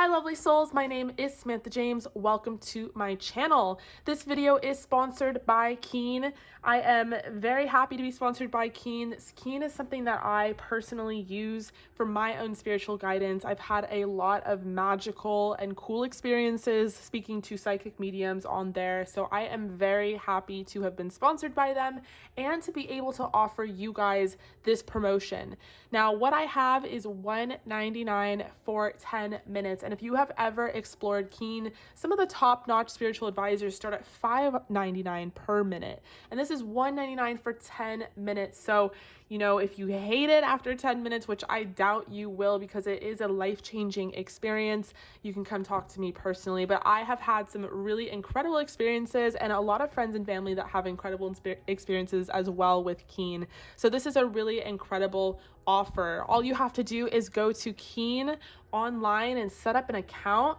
Hi lovely souls, my name is Samanthajamezz. Welcome to my channel. This video is sponsored by Keen. I am very happy to be sponsored by Keen. Keen is something that I personally use for my own spiritual guidance. I've had a lot of magical and cool experiences speaking to psychic mediums on there, so I am very happy to have been sponsored by them and to be able to offer you guys this promotion. Now, what I have is $1.99 for 10 minutes. And if you have ever explored Keen, some of the top-notch spiritual advisors start at $5.99 per minute. And this is $1.99 for 10 minutes. So, you know, if you hate it after 10 minutes, which I doubt you will because it is a life-changing experience, you can come talk to me personally. But I have had some really incredible experiences and a lot of friends and family that have incredible experiences as well with Keen. So this is a really incredible offer. All you have to do is go to Keen online and set up an account.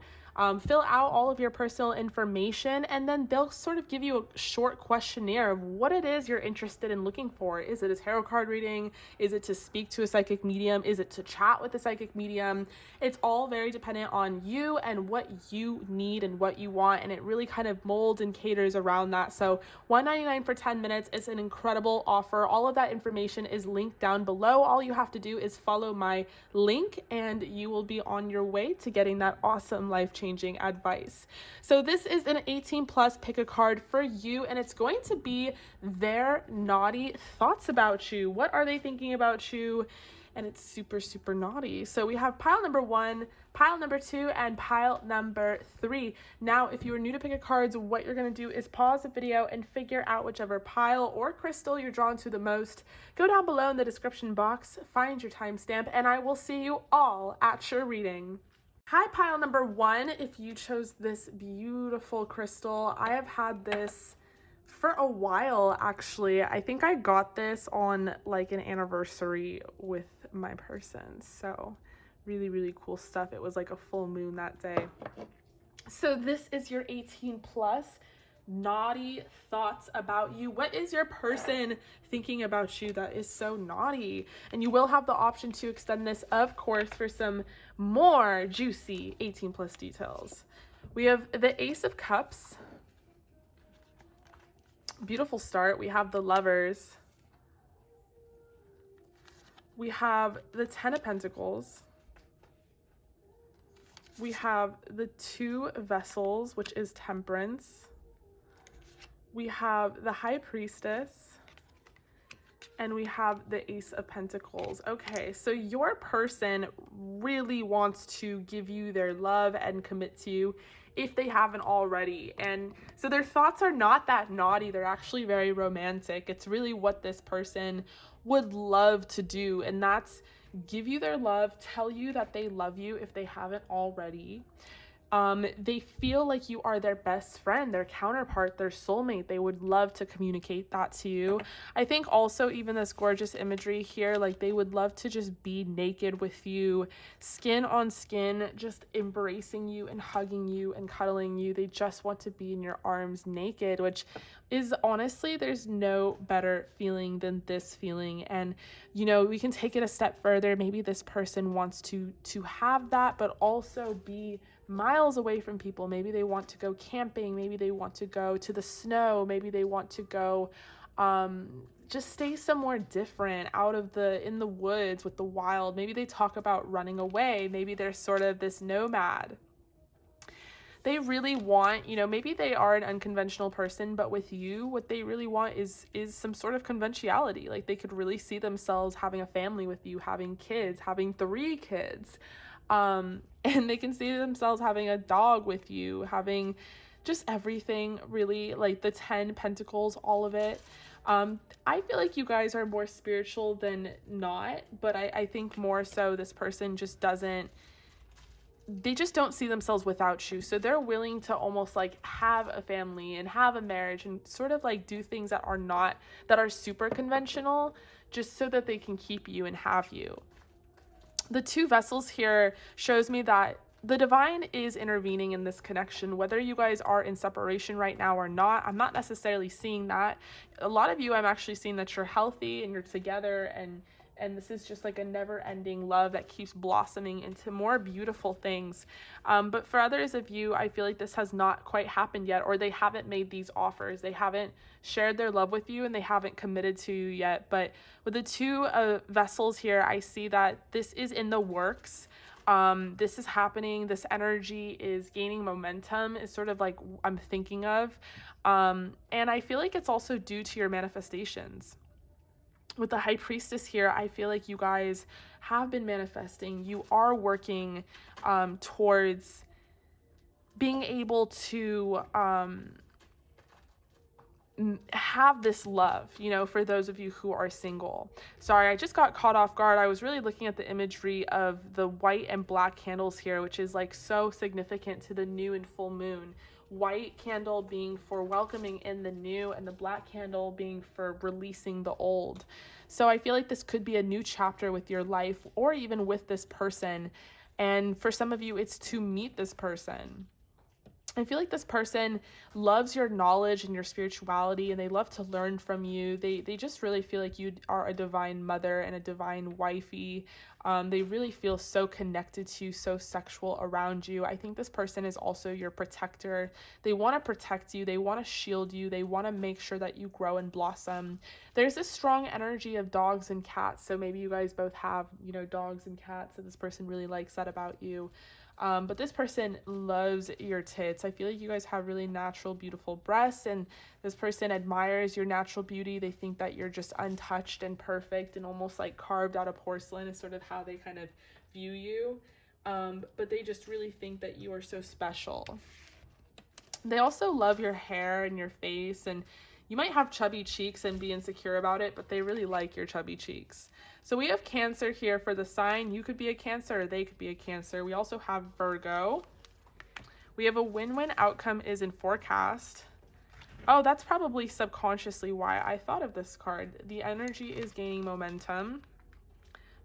Fill out all of your personal information, and then they'll sort of give you a short questionnaire of what it is you're interested in looking for. Is it a tarot card reading? Is it to speak to a psychic medium? Is it to chat with a psychic medium? It's all very dependent on you and what you need and what you want, and it really kind of molds and caters around that. So $1.99 for 10 minutes is an incredible offer. All of that information is linked down below. All you have to do is follow my link and you will be on your way to getting that awesome life-changing advice. So this is an 18 plus pick a card for you, and it's going to be their naughty thoughts about you. What are they thinking about you? And it's super, super naughty. So we have pile number 1, pile number 2, and pile number 3. Now, if you are new to pick a cards, what you're going to do is pause the video and figure out whichever pile or crystal you're drawn to the most. Go down below in the description box, find your timestamp, and I will see you all at your reading. Hi, pile number 1. If you chose this beautiful crystal, I have had this for a while, actually. I think I got this on like an anniversary with my person. So really, really cool stuff. It was like a full moon that day. So this is your 18 plus naughty thoughts about you. What is your person thinking about you that is so naughty? And you will have the option to extend this, of course, for some more juicy 18 plus details. We have the Ace of Cups. Beautiful start. We have the Lovers. We have the 10 of Pentacles. We have the 2 Vessels, which is Temperance. We have the High Priestess, and we have the Ace of Pentacles. Okay, so your person really wants to give you their love and commit to you if they haven't already. And so their thoughts are not that naughty. They're actually very romantic. It's really what this person would love to do, and that's give you their love, tell you that they love you if they haven't already. They feel like you are their best friend, their counterpart, their soulmate. They would love to communicate that to you. I think also even this gorgeous imagery here, like they would love to just be naked with you, skin on skin, just embracing you and hugging you and cuddling you. They just want to be in your arms naked, which is honestly, there's no better feeling than this feeling. And, you know, we can take it a step further. Maybe this person wants to have that, but also be miles away from people. Maybe they want to go camping. Maybe they want to go to the snow. Maybe they want to go just stay somewhere different, out of in the woods with the wild. Maybe they talk about running away. Maybe they're sort of this nomad. They really want, you know, maybe they are an unconventional person, but with you, what they really want is some sort of conventionality. Like they could really see themselves having a family with you, having kids, having 3 kids. And they can see themselves having a dog with you, having just everything, really, like the 10 Pentacles, all of it. I feel like you guys are more spiritual than not, but I think more so this person just they just don't see themselves without you. So they're willing to almost like have a family and have a marriage and sort of like do things that are super conventional just so that they can keep you and have you. The 2 Vessels here shows me that the divine is intervening in this connection, whether you guys are in separation right now or not. I'm not necessarily seeing that. A lot of you, I'm actually seeing that you're healthy and you're together and and this is just like a never-ending love that keeps blossoming into more beautiful things. But for others of you, I feel like this has not quite happened yet, or they haven't made these offers. They haven't shared their love with you, and they haven't committed to you yet. But with the two vessels here, I see that this is in the works. This is happening. This energy is gaining momentum, is sort of like I'm thinking of. And I feel like it's also due to your manifestations. With the High Priestess here, I feel like you guys have been manifesting. You are working towards being able to have this love, you know, for those of you who are single. Sorry, I just got caught off guard. I was really looking at the imagery of the white and black candles here, which is like so significant to the new and full moon. White candle being for welcoming in the new, and the black candle being for releasing the old. So I feel like this could be a new chapter with your life, or even with this person. And for some of you, it's to meet this person. I feel like this person loves your knowledge and your spirituality, and they love to learn from you. They just really feel like you are a divine mother and a divine wifey. They really feel so connected to you, so sexual around you. I think this person is also your protector. They want to protect you. They want to shield you. They want to make sure that you grow and blossom. There's this strong energy of dogs and cats. So maybe you guys both have, you know, dogs and cats, and this person really likes that about you. But this person loves your tits. I feel like you guys have really natural, beautiful breasts, and this person admires your natural beauty. They think that you're just untouched and perfect and almost like carved out of porcelain is sort of how they kind of view you. But they just really think that you are so special. They also love your hair and your face, and you might have chubby cheeks and be insecure about it, but they really like your chubby cheeks. So we have Cancer here for the sign. You could be a Cancer, or they could be a Cancer. We also have Virgo. We have a win-win outcome is in forecast. Oh, that's probably subconsciously why I thought of this card. The energy is gaining momentum.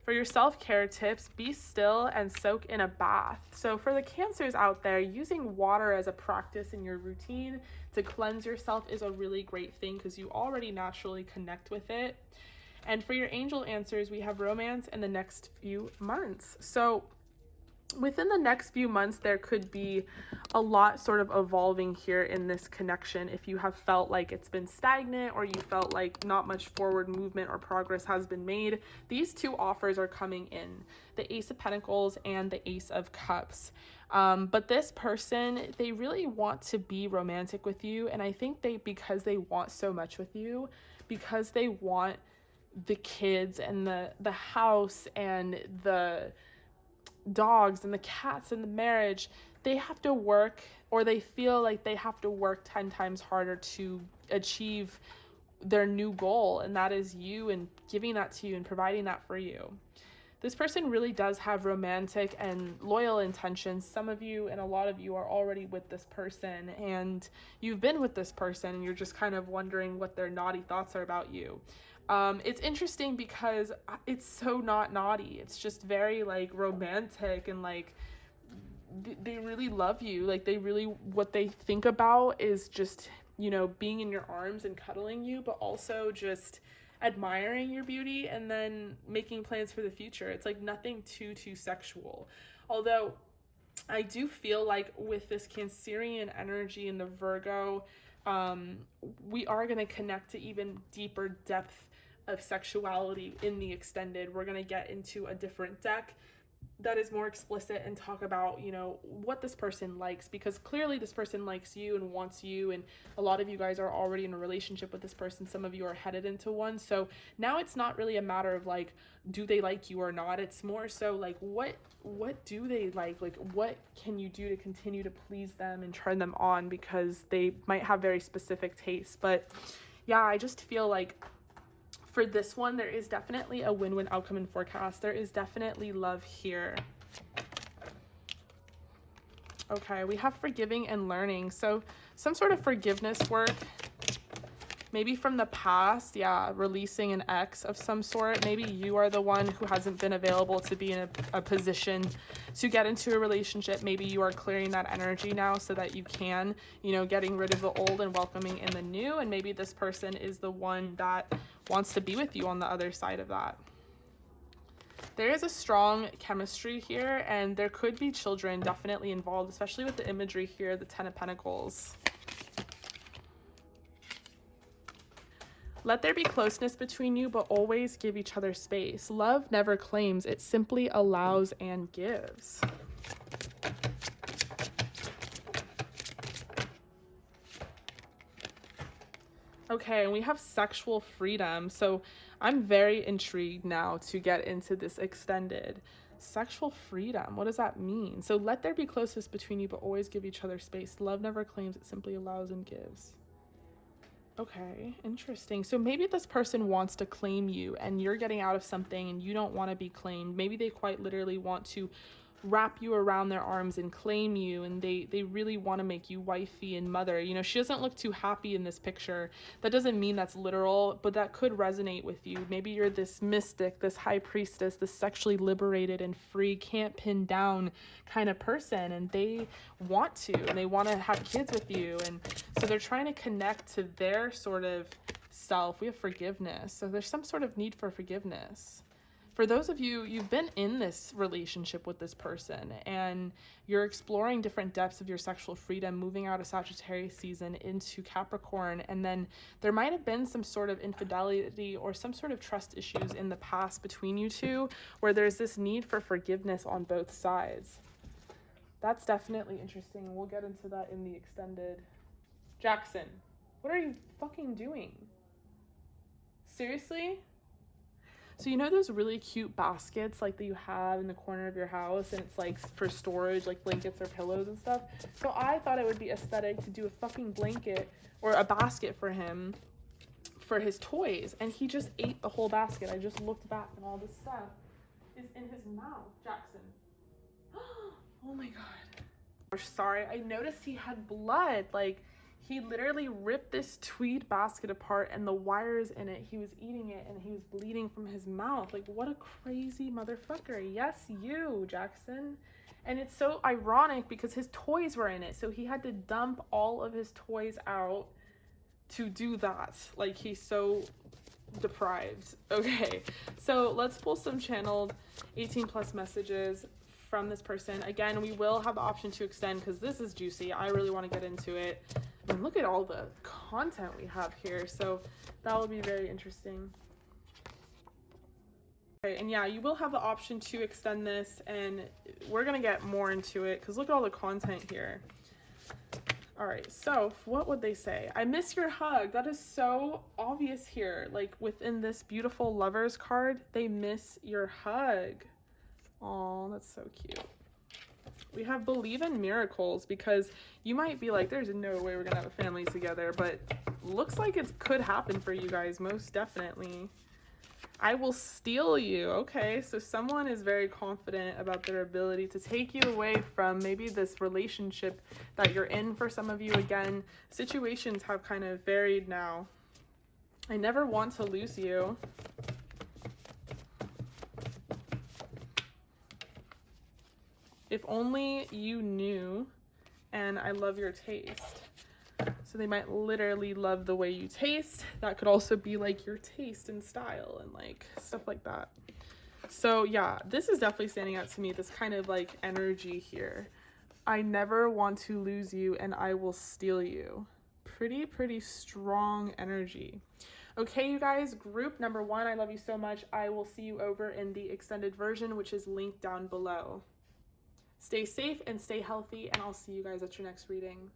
For your self-care tips, be still and soak in a bath. So for the Cancers out there, using water as a practice in your routine to cleanse yourself is a really great thing because you already naturally connect with it. And for your angel answers, we have romance in the next few months. So within the next few months, there could be a lot sort of evolving here in this connection. If you have felt like it's been stagnant, or you felt like not much forward movement or progress has been made, these two offers are coming in, the Ace of Pentacles and the Ace of Cups. But this person, they really want to be romantic with you. And I think because they want so much with you, because they want the kids and the house and the dogs and the cats and the marriage, they have to work, or they feel like they have to work 10 times harder to achieve their new goal, and that is you, and giving that to you and providing that for you. This person really does have romantic and loyal intentions. Some of you and a lot of you are already with this person, and you've been with this person, and you're just kind of wondering what their naughty thoughts are about you. It's interesting because it's so not naughty. It's just very like romantic, and like they really love you. Like they really, what they think about is just, you know, being in your arms and cuddling you, but also just admiring your beauty and then making plans for the future. It's like nothing too sexual. Although I do feel like with this Cancerian energy and the Virgo, we are going to connect to even deeper depth of sexuality in the extended. We're going to get into a different deck that is more explicit and talk about, you know, what this person likes, because clearly this person likes you and wants you, and a lot of you guys are already in a relationship with this person. Some of you are headed into one. So now it's not really a matter of like, do they like you or not? It's more so like, what do they like? Like, what can you do to continue to please them and turn them on, because they might have very specific tastes. But yeah, I just feel like for this one, there is definitely a win-win outcome in forecast. There is definitely love here. Okay, we have forgiving and learning. So some sort of forgiveness work, maybe from the past. Yeah, releasing an ex of some sort. Maybe you are the one who hasn't been available to be in a position to get into a relationship. Maybe you are clearing that energy now so that you can, you know, getting rid of the old and welcoming in the new. And maybe this person is the one that wants to be with you on the other side of that. There is a strong chemistry here, and there could be children definitely involved, especially with the imagery here, the Ten of Pentacles. Let there be closeness between you, but always give each other space. Love never claims, it simply allows and gives. Okay, and we have sexual freedom. So I'm very intrigued now to get into this extended. Sexual freedom, what does that mean? So let there be closeness between you, but always give each other space. Love never claims, it simply allows and gives. Okay, interesting. So maybe this person wants to claim you and you're getting out of something and you don't want to be claimed. Maybe they quite literally want to wrap you around their arms and claim you, and they really want to make you wifey and mother. You know, she doesn't look too happy in this picture. That doesn't mean that's literal, but that could resonate with you. Maybe you're this mystic, this high priestess, this sexually liberated and free, can't pin down kind of person, and they want to, and they want to have kids with you, and so they're trying to connect to their sort of self. We have forgiveness, so there's some sort of need for forgiveness. For those of you, you've been in this relationship with this person and you're exploring different depths of your sexual freedom, moving out of Sagittarius season into Capricorn, and then there might have been some sort of infidelity or some sort of trust issues in the past between you two, where there's this need for forgiveness on both sides. That's definitely interesting. We'll get into that in the extended. Jaxson, what are you fucking doing? Seriously? So you know those really cute baskets like that you have in the corner of your house, and it's like for storage, like blankets or pillows and stuff? So I thought it would be aesthetic to do a fucking blanket or a basket for him for his toys, and he just ate the whole basket. I just looked back and all this stuff is in his mouth. Jaxson. Oh my god. Sorry, I noticed he had blood. Like, he literally ripped this tweed basket apart and the wires in it, he was eating it and he was bleeding from his mouth. Like, what a crazy motherfucker. Yes, you, Jaxson. And it's so ironic because his toys were in it, so he had to dump all of his toys out to do that. Like, he's so deprived. Okay, so let's pull some channeled 18 plus messages from this person. Again, we will have the option to extend because this is juicy. I really want to get into it. And look at all the content we have here, so that will be very interesting. Okay, and yeah, you will have the option to extend this, and we're gonna get more into it because look at all the content here. All right, so what would they say? I miss your hug. That is so obvious here. Like, within this beautiful lovers card, they miss your hug. Oh, that's so cute. We have believe in miracles, because you might be like, there's no way we're gonna have a family together, but looks like it could happen for you guys, most definitely. I will steal you. Okay, so someone is very confident about their ability to take you away from maybe this relationship that you're in. For some of you, again, situations have kind of varied now. I never want to lose you. If only you knew, and I love your taste. So they might literally love the way you taste. That could also be like your taste and style and like stuff like that. So yeah, this is definitely standing out to me, this kind of like energy here. I never want to lose you and I will steal you. Pretty strong energy. Okay, you guys, group number 1, I love you so much. I will see you over in the extended version, which is linked down below. Stay safe and stay healthy, and I'll see you guys at your next reading.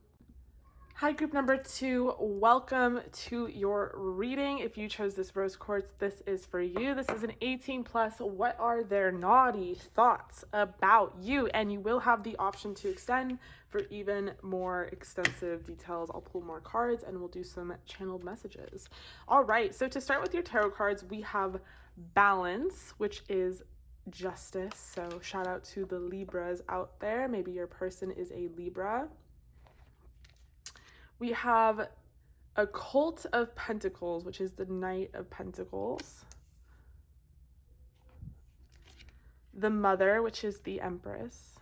Hi, group number 2. Welcome to your reading. If you chose this rose quartz, this is for you. This is an 18 plus. What are their naughty thoughts about you? And you will have the option to extend for even more extensive details. I'll pull more cards and we'll do some channeled messages. All right, so to start with your tarot cards, we have balance, which is justice. So shout out to the Libras out there. Maybe your person is a Libra. We have a cult of pentacles, which is the Knight of Pentacles. The Mother, which is the Empress.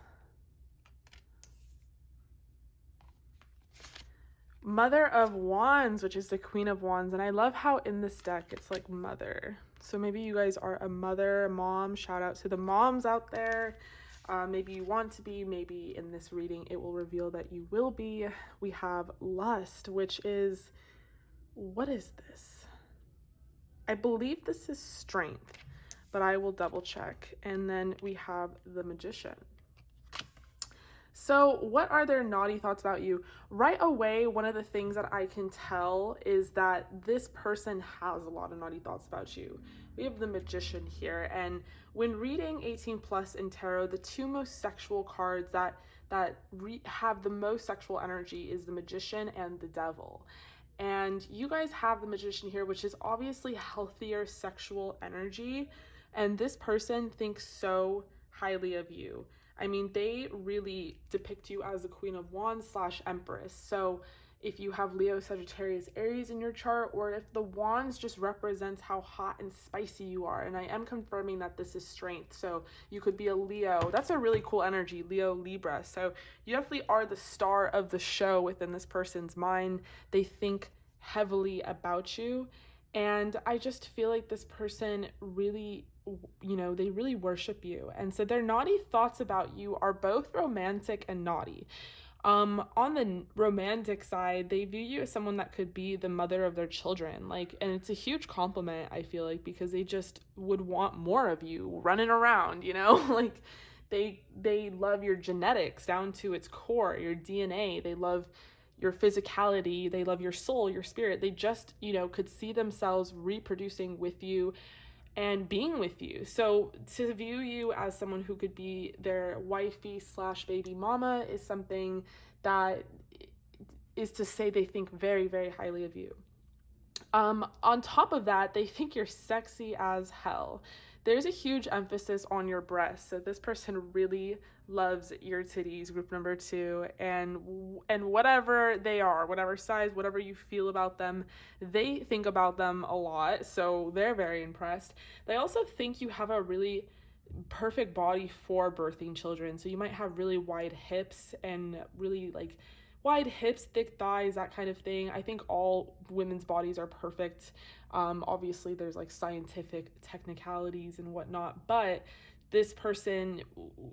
Mother of Wands, which is the Queen of Wands. And I love how in this deck it's like Mother. So maybe you guys are a mother, a mom. Shout out to the moms out there. Maybe you want to be, maybe in this reading it will reveal that you will be. We have lust, which is, what is this? I believe this is strength, but I will double check. And then we have the Magician. So what are their naughty thoughts about you? Right away, one of the things that I can tell is that this person has a lot of naughty thoughts about you. We have the Magician here, and when reading 18 plus in tarot, the two most sexual cards that have the most sexual energy is the Magician and the Devil. And you guys have the Magician here, which is obviously healthier sexual energy, and this person thinks so highly of you. I mean, they really depict you as the Queen of Wands / Empress. So if you have Leo, Sagittarius, Aries in your chart, or if the Wands just represents how hot and spicy you are. And I am confirming that this is strength. So you could be a Leo. That's a really cool energy, Leo, Libra. So you definitely are the star of the show within this person's mind. They think heavily about you. And I just feel like this person really, you know, they really worship you. And so their naughty thoughts about you are both romantic and naughty. On the romantic side, they view you as someone that could be the mother of their children. Like, and it's a huge compliment, I feel like, because they just would want more of you running around, you know? Like, they love your genetics down to its core, your DNA. They love your physicality, they love your soul, your spirit. They just, you know, could see themselves reproducing with you and being with you. So to view you as someone who could be their wifey / baby mama is something that is to say they think very, very highly of you. On top of that, they think you're sexy as hell. There's a huge emphasis on your breasts. So this person really loves your titties, group number 2, and whatever they are, whatever size, whatever you feel about them, they think about them a lot. So they're very impressed. They also think you have a really perfect body for birthing children. So you might have really wide hips and really like wide hips, thick thighs, that kind of thing. I think all women's bodies are perfect. Obviously there's like scientific technicalities and whatnot, but this person,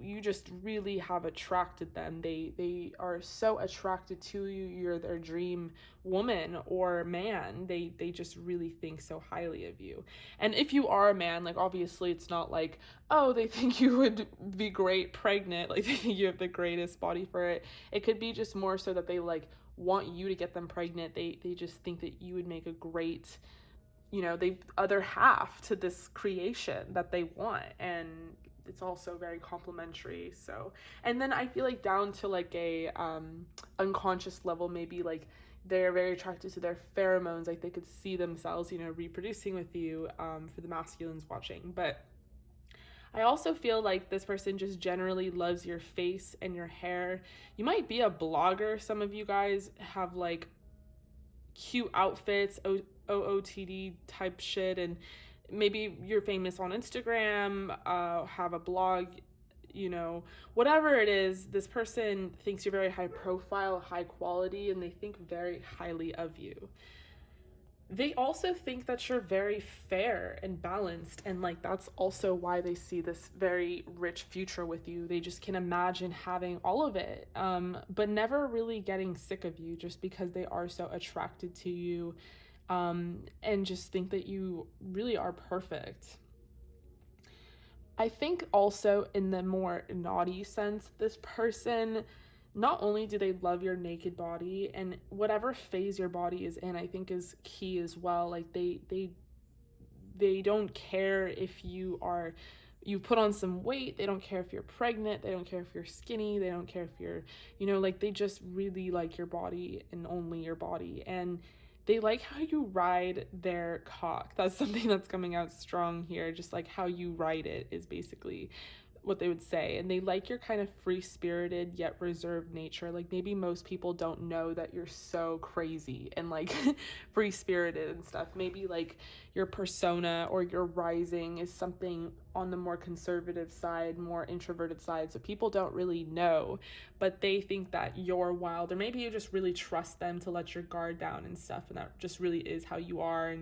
you just really have attracted them. They are so attracted to you. You're their dream woman or man. They just really think so highly of you. And if you are a man, like obviously it's not like, oh, they think you would be great pregnant, like they think you have the greatest body for it. It could be just more so that they like want you to get them pregnant. They just think that you would make a great, you know, the other half to this creation that they want. And it's also very complimentary. So, and then I feel like down to like a unconscious level, maybe like they're very attracted to their pheromones. Like they could see themselves, you know, reproducing with you, for the masculines watching. But I also feel like this person just generally loves your face and your hair. You might be a blogger. Some of you guys have like cute outfits, OOTD type shit, and maybe you're famous on Instagram, have a blog, you know, whatever it is, this person thinks you're very high profile, high quality, and they think very highly of you. They also think that you're very fair and balanced, and like that's also why they see this very rich future with you. They just can imagine having all of it, but never really getting sick of you, just because they are so attracted to you, and just think that you really are perfect. I think also in the more naughty sense, this person, not only do they love your naked body, and whatever phase your body is in, I think is key as well. Like they don't care if you put on some weight. They don't care if you're pregnant. They don't care if you're skinny. They don't care if you're, you know, like they just really like your body and only your body. And they like how you ride their cock. That's something that's coming out strong here. Just like how you ride it is basically what they would say. And they like your kind of free-spirited yet reserved nature. Like maybe most people don't know that you're so crazy and like free-spirited and stuff. Maybe like your persona or your rising is something on the more conservative side, more introverted side, so people don't really know, but they think that you're wild, or maybe you just really trust them to let your guard down and stuff, and that just really is how you are.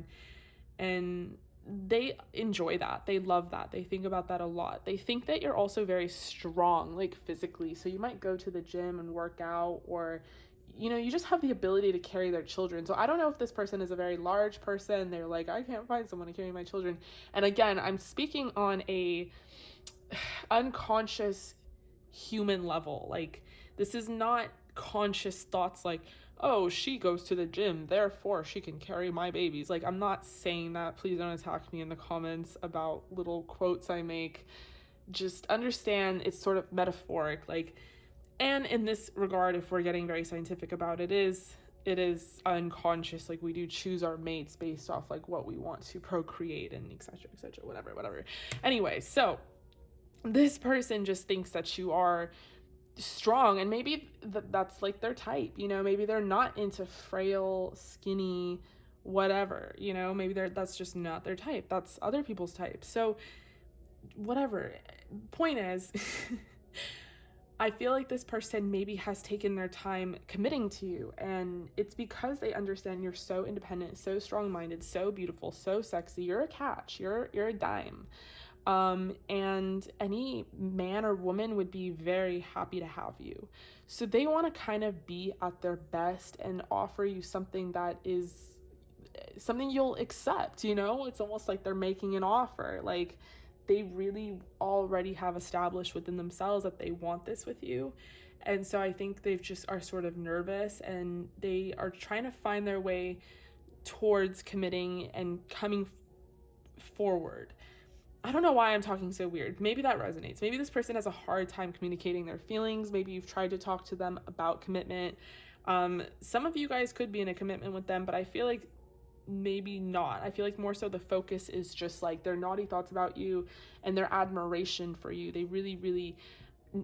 And they enjoy that. They love that. They think about that a lot. They think that you're also very strong, like physically. So you might go to the gym and work out, or, you know, you just have the ability to carry their children. So I don't know if this person is a very large person. They're like, I can't find someone to carry my children. And again, I'm speaking on a unconscious human level. Like, this is not conscious thoughts like, oh, she goes to the gym, therefore she can carry my babies. Like, I'm not saying that. Please don't attack me in the comments about little quotes I make. Just understand it's sort of metaphoric. Like, and in this regard, if we're getting very scientific about it, it is unconscious. Like, we do choose our mates based off like what we want to procreate and etc, whatever. Anyway, so this person just thinks that you are strong, and maybe that's like their type, you know, maybe they're not into frail, skinny, whatever, you know, maybe that's just not their type. That's other people's type. So whatever. Point is, I feel like this person maybe has taken their time committing to you, and it's because they understand you're so independent, so strong-minded, so beautiful, so sexy. You're a catch. You're a dime. And any man or woman would be very happy to have you. So they want to kind of be at their best and offer you something that is something you'll accept, you know? It's almost like they're making an offer. Like, they really already have established within themselves that they want this with you. And so I think they just are sort of nervous, and they are trying to find their way towards committing and coming forward. I don't know why I'm talking so weird. Maybe that resonates. Maybe this person has a hard time communicating their feelings. Maybe you've tried to talk to them about commitment. Some of you guys could be in a commitment with them, but I feel like maybe not. I feel like more so the focus is just like their naughty thoughts about you and their admiration for you. They really, really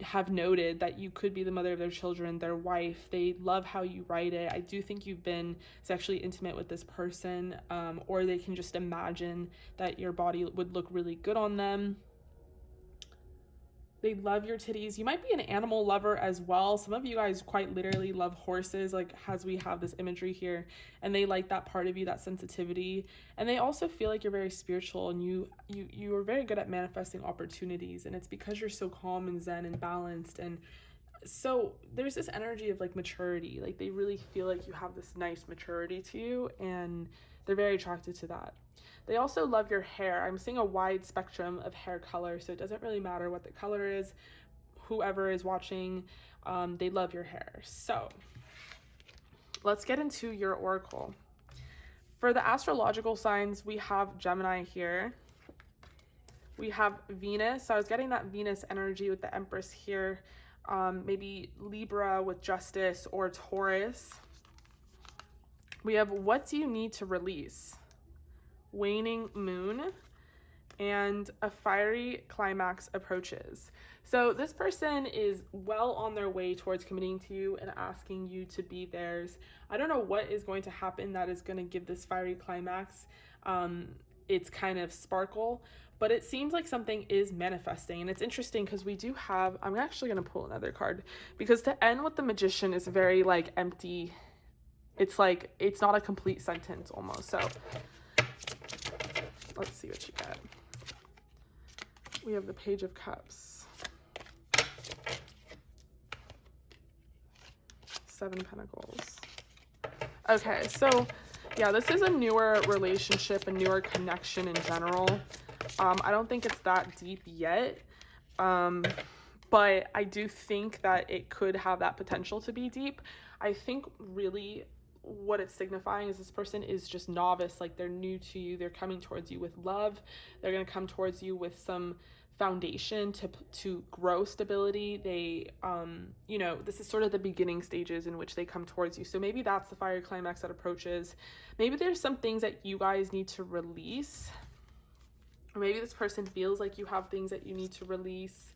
have noted that you could be the mother of their children, their wife. They love how you write it. I do think you've been sexually intimate with this person, or they can just imagine that your body would look really good on them. They love your titties. You might be an animal lover as well. Some of you guys quite literally love horses, like as we have this imagery here, and they like that part of you, that sensitivity. And they also feel like you're very spiritual, and you are very good at manifesting opportunities, and it's because you're so calm and zen and balanced. And so there's this energy of like maturity. Like, they really feel like you have this nice maturity to you, and they're very attracted to that. They also love your hair. I'm seeing a wide spectrum of hair color, so it doesn't really matter what the color is. Whoever is watching, they love your hair. So let's get into your oracle. For the astrological signs, we have Gemini here. We have Venus. So I was getting that Venus energy with the Empress here. Maybe Libra with Justice, or Taurus. We have what do you need to release? Waning moon, and a fiery climax approaches. So this person is well on their way towards committing to you and asking you to be theirs. I don't know what is going to happen that is going to give this fiery climax its kind of sparkle, but it seems like something is manifesting. And it's interesting because we do have, I'm actually going to pull another card, because to end with the Magician is very like empty. It's like, it's not a complete sentence almost. So let's see what you get. We have the Page of Cups, 7 Pentacles. Okay, so yeah, this is a newer relationship, a newer connection in general. I don't think it's that deep yet, but I do think that it could have that potential to be deep. I think really what it's signifying is this person is just novice, like they're new to you. They're coming towards you with love. They're going to come towards you with some foundation to grow stability. They you know, this is sort of the beginning stages in which they come towards you. So maybe that's the fiery climax that approaches. Maybe there's some things that you guys need to release, or maybe this person feels like you have things that you need to release.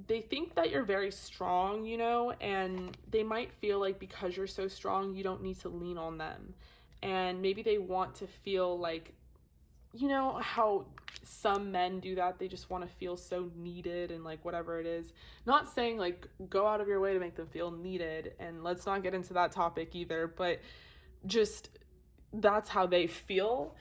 They think that you're very strong, you know, and they might feel like because you're so strong, you don't need to lean on them. And maybe they want to feel like, you know, how some men do that. They just want to feel so needed and like whatever it is. Not saying like go out of your way to make them feel needed, and let's not get into that topic either, but just that's how they feel.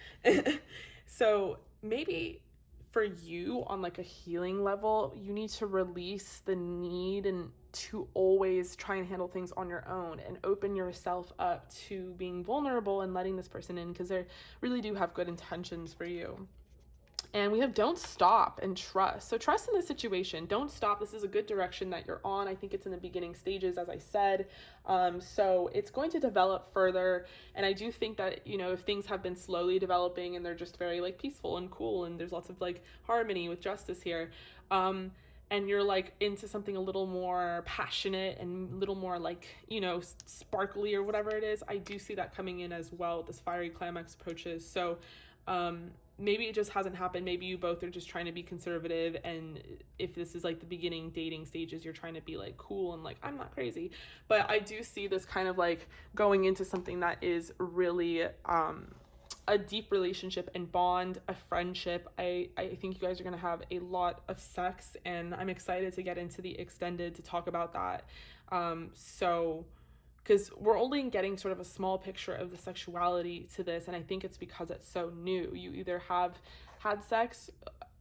So maybe for you on like a healing level, you need to release the need and to always try and handle things on your own and open yourself up to being vulnerable and letting this person in, because they really do have good intentions for you. And we have don't stop and trust. So trust in the situation. Don't stop. This is a good direction that you're on. I think it's in the beginning stages, as I said. So it's going to develop further. And I do think that, you know, if things have been slowly developing and they're just very like peaceful and cool and there's lots of like harmony with justice here, and you're like into something a little more passionate and a little more like, you know, sparkly or whatever it is, I do see that coming in as well with this fiery climax approaches. So, maybe it just hasn't happened. Maybe you both are just trying to be conservative, and if this is like the beginning dating stages, you're trying to be like cool and like, I'm not crazy. But I do see this kind of like going into something that is really a deep relationship and bond, a friendship. I think you guys are going to have a lot of sex, and I'm excited to get into the extended to talk about that. Because we're only getting sort of a small picture of the sexuality to this, and I think it's because it's so new. You either have had sex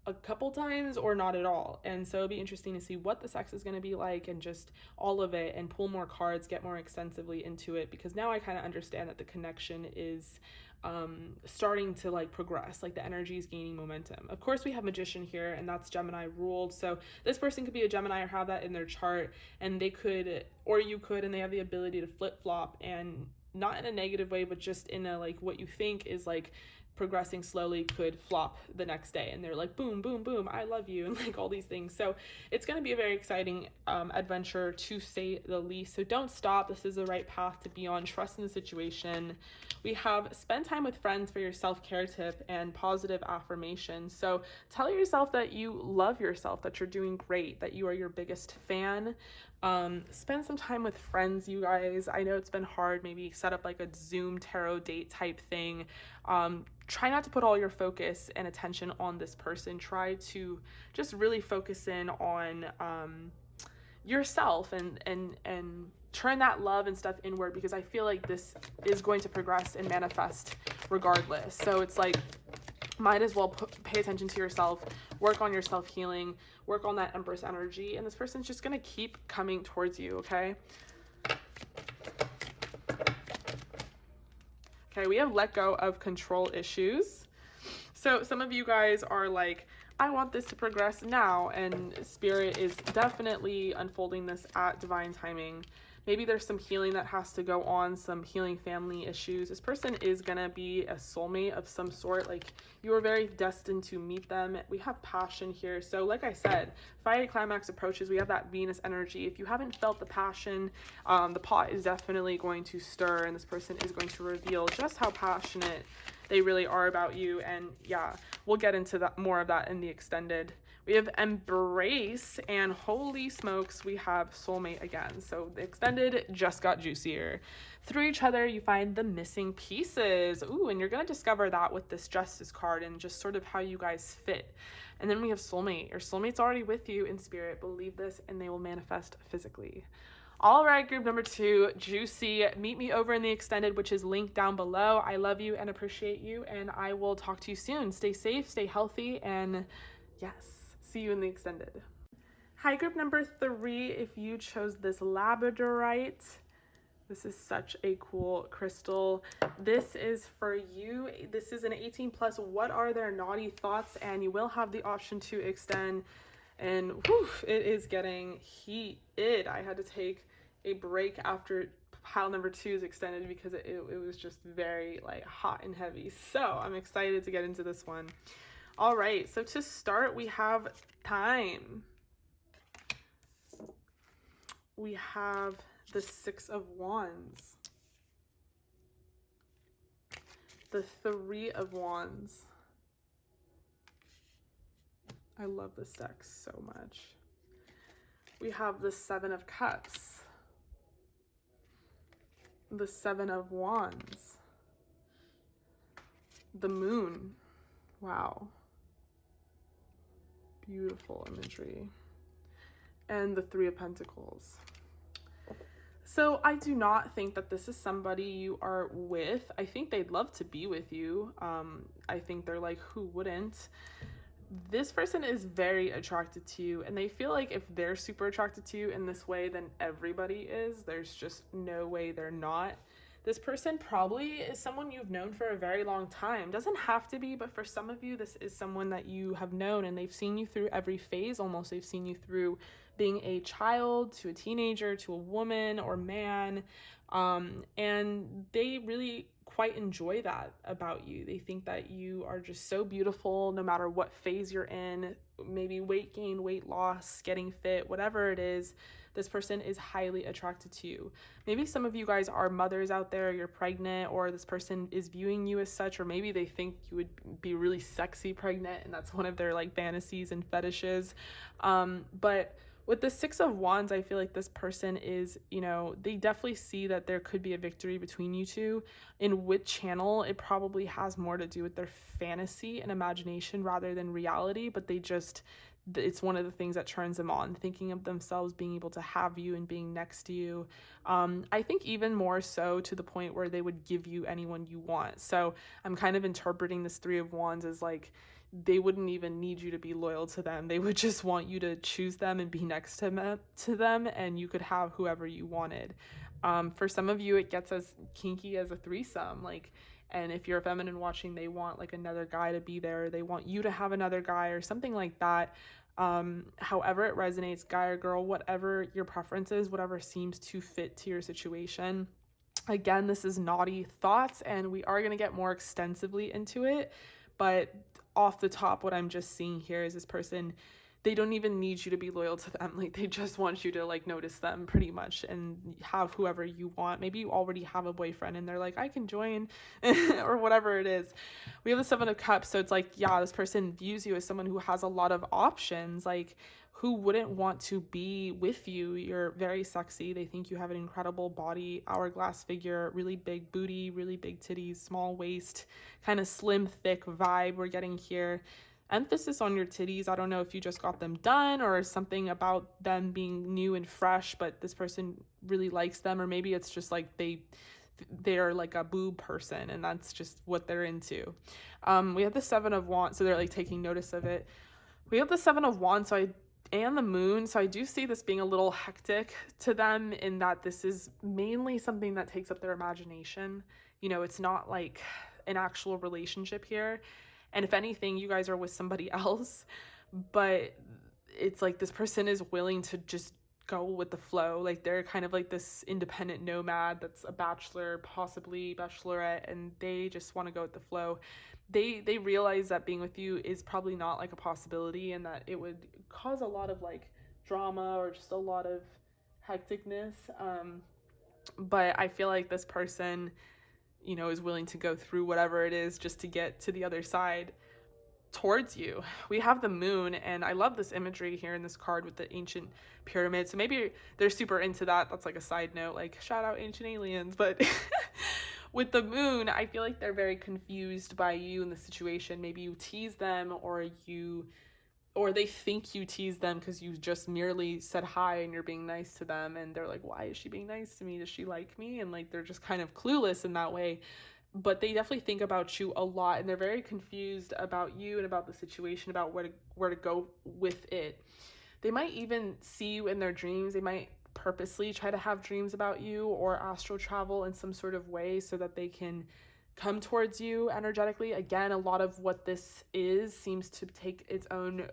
a couple times or not at all, and so it'll be interesting to see what the sex is going to be like and just all of it, and pull more cards, get more extensively into it, because now I kind of understand that the connection is starting to like progress, like the energy is gaining momentum. Of course, we have Magician here, and that's Gemini ruled, so this person could be a Gemini or have that in their chart, and they could, or you could, and they have the ability to flip-flop, and not in a negative way, but just in a like what you think is like progressing slowly could flop the next day, and they're like boom boom boom, I love you, and like all these things. So it's going to be a very exciting adventure, to say the least. So don't stop. This is the right path to be on. Trust in the situation. We have spend time with friends for your self-care tip and positive affirmation. So tell yourself that you love yourself, that you're doing great, that you are your biggest fan. Spend some time with friends, you guys. I know it's been hard. Maybe set up like a Zoom tarot date type thing. Try not to put all your focus and attention on this person. Try to just really focus in on yourself and turn that love and stuff inward, because I feel like this is going to progress and manifest regardless. So it's like, might as well pay attention to yourself, work on your self-healing, work on that Empress energy, and this person's just going to keep coming towards you, okay? Okay, we have let go of control issues. So some of you guys are like, I want this to progress now, and Spirit is definitely unfolding this at divine timing. Maybe there's some healing that has to go on, some healing family issues. This person is going to be a soulmate of some sort. Like, you are very destined to meet them. We have passion here. So like I said, fiery climax approaches. We have that Venus energy. If you haven't felt the passion, the pot is definitely going to stir, and this person is going to reveal just how passionate they really are about you. And yeah, we'll get into that, more of that in the extended. We have embrace, and holy smokes, we have soulmate again. So the extended just got juicier. Through each other, you find the missing pieces. Ooh, and you're going to discover that with this justice card and just sort of how you guys fit. And then we have soulmate. Your soulmate's already with you in spirit. Believe this, and they will manifest physically. All right, group number 2, juicy. Meet me over in the extended, which is linked down below. I love you and appreciate you, and I will talk to you soon. Stay safe, stay healthy, and yes. See you in the extended. Hi, group number 3. If you chose this labradorite, this is such a cool crystal. This is for you. This is an 18 plus. What are their naughty thoughts? And you will have the option to extend. And whew, it is getting heated. I had to take a break after pile number 2 is extended because it was just very like hot and heavy. So I'm excited to get into this one. All right, so to start, we have time. We have the 6 of Wands, the 3 of Wands. I love this deck so much. We have the 7 of Cups, the 7 of Wands, the Moon. Wow. Beautiful imagery. And the 3 of Pentacles. So I do not think that this is somebody you are with. I think they'd love to be with you. I think they're like, who wouldn't? This person is very attracted to you, and they feel like if they're super attracted to you in this way, then everybody is. There's just no way they're not. This person probably is someone you've known for a very long time. Doesn't have to be, but for some of you, this is someone that you have known, and they've seen you through every phase almost. They've seen you through being a child to a teenager to a woman or man, and they really quite enjoy that about you. They think that you are just so beautiful no matter what phase you're in, maybe weight gain, weight loss, getting fit, whatever it is. This person is highly attracted to you. Maybe some of you guys are mothers out there, you're pregnant, or this person is viewing you as such, or maybe they think you would be really sexy pregnant, and that's one of their like fantasies and fetishes. But with the Six of Wands, I feel like this person is, they definitely see that there could be a victory between you two. In which channel, it probably has more to do with their fantasy and imagination rather than reality, but it's one of the things that turns them on, thinking of themselves being able to have you and being next to you. I think even more so to the point where they would give you anyone you want. So I'm kind of interpreting this Three of Wands as like, they wouldn't even need you to be loyal to them. They would just want you to choose them and be next to them, and you could have whoever you wanted. For some of you, it gets as kinky as a threesome. And if you're a feminine watching, they want like another guy to be there. They want you to have another guy or something like that. However it resonates, guy or girl, whatever your preference is, whatever seems to fit to your situation. Again, this is naughty thoughts, and we are going to get more extensively into it. But off the top, what I'm just seeing here is this person, they don't even need you to be loyal to them. Like, they just want you to like notice them pretty much and have whoever you want. Maybe you already have a boyfriend and they're like, I can join or whatever it is. We have the Seven of Cups. So it's like, yeah, this person views you as someone who has a lot of options. Like, who wouldn't want to be with you? You're very sexy. They think you have an incredible body, hourglass figure, really big booty, really big titties, small waist, kind of slim, thick vibe we're getting here. Emphasis on your titties. I don't know if you just got them done or something about them being new and fresh, but this person really likes them, or maybe it's just like they're like a boob person and that's just what they're into. We have the Seven of Wands, so they're like taking notice of it. We have the Seven of Wands, and the Moon, so I do see this being a little hectic to them in that this is mainly something that takes up their imagination. It's not like an actual relationship here. And if anything, you guys are with somebody else, but it's like this person is willing to just go with the flow. Like, they're kind of like this independent nomad that's a bachelor, possibly bachelorette, and they just want to go with the flow. They realize that being with you is probably not like a possibility, and that it would cause a lot of like drama or just a lot of hecticness. But I feel like this person, is willing to go through whatever it is just to get to the other side towards you. We have the Moon, and I love this imagery here in this card with the ancient pyramid. So maybe they're super into that. That's like a side note, like shout out ancient aliens. But with the Moon, I feel like they're very confused by you in the situation. Maybe you tease them, or they think you tease them because you just merely said hi and you're being nice to them, and they're like, why is she being nice to me? Does she like me? And like, they're just kind of clueless in that way. But they definitely think about you a lot, and they're very confused about you and about the situation, about where to go with it. They might even see you in their dreams. They might purposely try to have dreams about you or astral travel in some sort of way so that they can come towards you energetically. Again, a lot of what this seems to take its own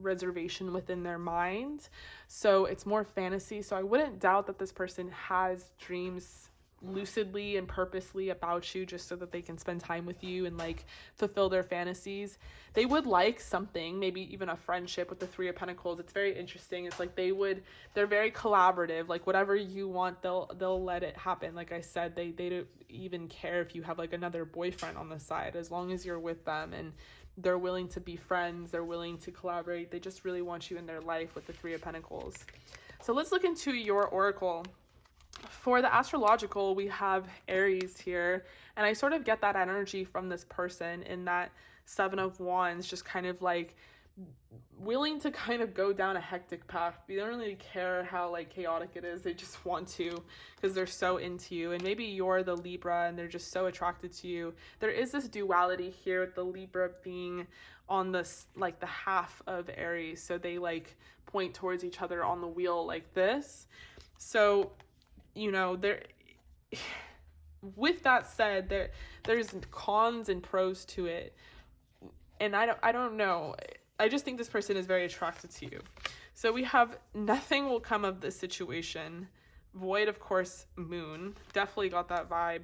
reservation within their mind, so it's more fantasy. So I wouldn't doubt that this person has dreams lucidly and purposely about you just so that they can spend time with you and like fulfill their fantasies. They would like something, maybe even a friendship with the Three of Pentacles. It's very interesting. It's like they're very collaborative. Like, whatever you want, they'll let it happen. Like I said, they don't even care if you have like another boyfriend on the side, as long as you're with them and they're willing to be friends, they're willing to collaborate. They just really want you in their life with the Three of Pentacles. So let's look into your oracle. For the astrological, we have Aries here, and I sort of get that energy from this person in that Seven of Wands, just kind of like willing to kind of go down a hectic path. They don't really care how like chaotic it is. They just want to, because they're so into you. And maybe you're the Libra and they're just so attracted to you. There is this duality here with the Libra being on this like the half of Aries, so they like point towards each other on the wheel like this. So there with that said, there's cons and pros to it, and I don't know, I just think this person is very attracted to you. So we have nothing will come of this situation. Void, of course, moon. Definitely got that vibe.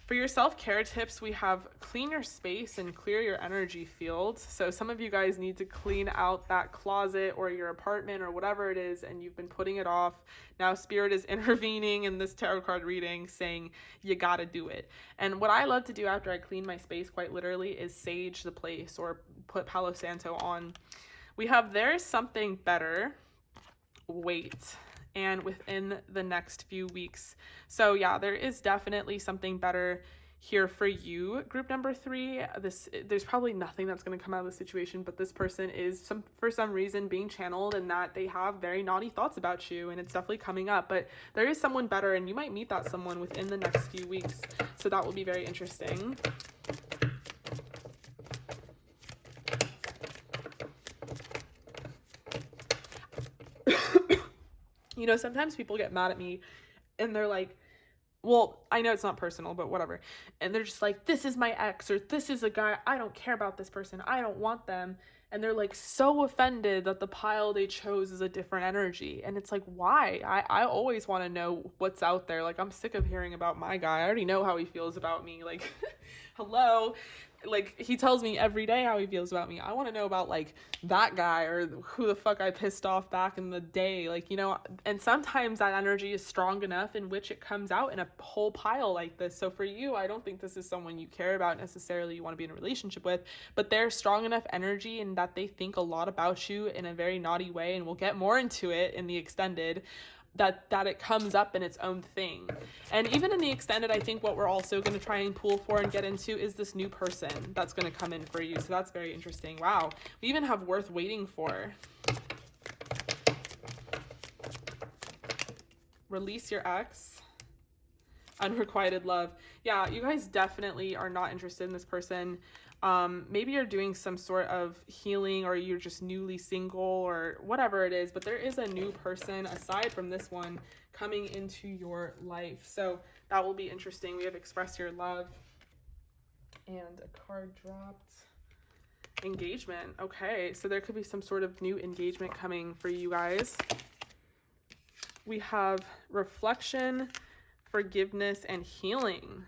For your self-care tips, we have clean your space and clear your energy field. So some of you guys need to clean out that closet or your apartment or whatever it is, and you've been putting it off. Now Spirit is intervening in this tarot card reading saying you gotta do it. And what I love to do after I clean my space, quite literally, is sage the place or put Palo Santo on. We have there's something better. Wait. And within the next few weeks. So yeah, there is definitely something better here for you, group number 3. There's probably nothing that's going to come out of the situation, but this person is for some reason being channeled, and that they have very naughty thoughts about you, and it's definitely coming up. But there is someone better, and you might meet that someone within the next few weeks. So that will be very interesting. Sometimes people get mad at me and they're like, well, I know it's not personal, but whatever. And they're just like, this is my ex, or this is a guy, I don't care about this person, I don't want them. And they're like so offended that the pile they chose is a different energy. And it's like, why? I always want to know what's out there. Like, I'm sick of hearing about my guy. I already know how he feels about me. Like, hello. Like, he tells me every day how he feels about me. I want to know about like that guy, or who the fuck I pissed off back in the day. Like, and sometimes that energy is strong enough in which it comes out in a whole pile like this. So for you, I don't think this is someone you care about necessarily, you want to be in a relationship with, but they're strong enough energy and that they think a lot about you in a very naughty way. And we'll get more into it in the extended. That it comes up in its own thing. And even in the extended, I think what we're also going to try and pull for and get into is this new person that's going to come in for you. So that's very interesting. Wow. We even have worth waiting for. Release your ex. Unrequited love. Yeah, you guys definitely are not interested in this person. Maybe you're doing some sort of healing, or you're just newly single, or whatever it is, but there is a new person aside from this one coming into your life. So that will be interesting. We have express your love, and a card dropped. Engagement. Okay, so there could be some sort of new engagement coming for you guys. We have reflection, forgiveness, and healing.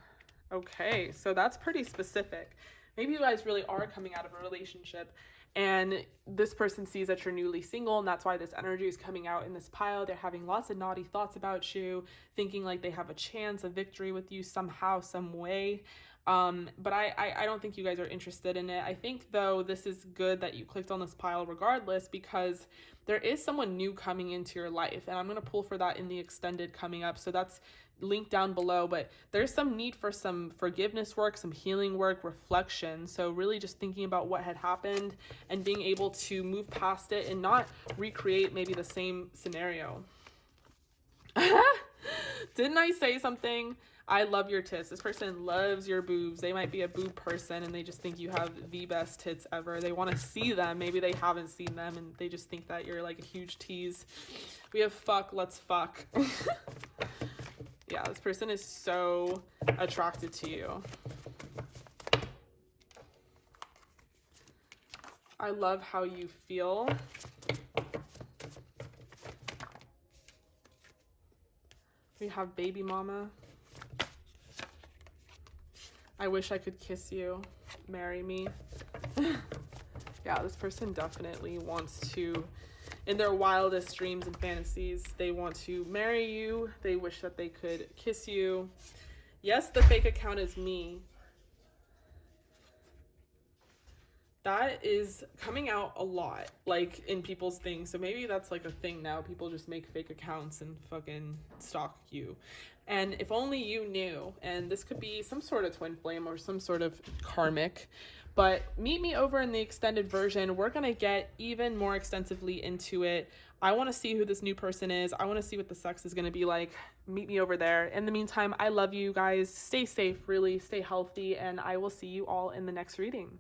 Okay, so that's pretty specific. Maybe you guys really are coming out of a relationship, and this person sees that you're newly single, and that's why this energy is coming out in this pile. They're having lots of naughty thoughts about you, thinking like they have a chance, a victory with you somehow, some way. But I don't think you guys are interested in it. I think, though, this is good that you clicked on this pile regardless, because there is someone new coming into your life, and I'm going to pull for that in the extended coming up. So that's linked down below, but there's some need for some forgiveness work, some healing work, reflection. So really just thinking about what had happened and being able to move past it and not recreate maybe the same scenario. Didn't I say something? I love your tits. This person loves your boobs. They might be a boob person and they just think you have the best tits ever. They want to see them. Maybe they haven't seen them and they just think that you're like a huge tease. We have fuck, let's fuck. Yeah, this person is so attracted to you. I love how you feel. We have baby mama. I wish I could kiss you. Marry me. Yeah, this person definitely wants to, in their wildest dreams and fantasies, they want to marry you. They wish that they could kiss you. Yes, the fake account is me. That is coming out a lot, like, in people's things. So maybe that's like a thing now. People just make fake accounts and fucking stalk you. And if only you knew, and this could be some sort of twin flame or some sort of karmic, but meet me over in the extended version. We're going to get even more extensively into it. I want to see who this new person is. I want to see what the sex is going to be like. Meet me over there. In the meantime, I love you guys. Stay safe, really. Stay healthy, and I will see you all in the next reading.